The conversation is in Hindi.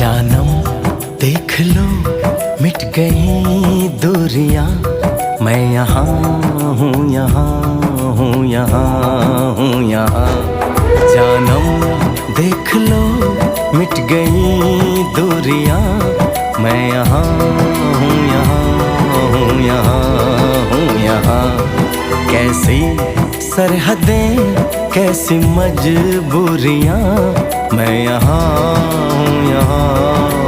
जानम देख लो मिट गई दूरियां, मैं यहाँ हूँ, यहाँ हूँ, यहाँ हूँ, यहाँ। जानम देख लो मिट गई दूरियां, मैं यहाँ हूँ, यहाँ हूँ, यहाँ हूँ, यहाँ। कैसी सरहदें कैसी मजबूरियां, मैं यहाँ हूँ, यहाँ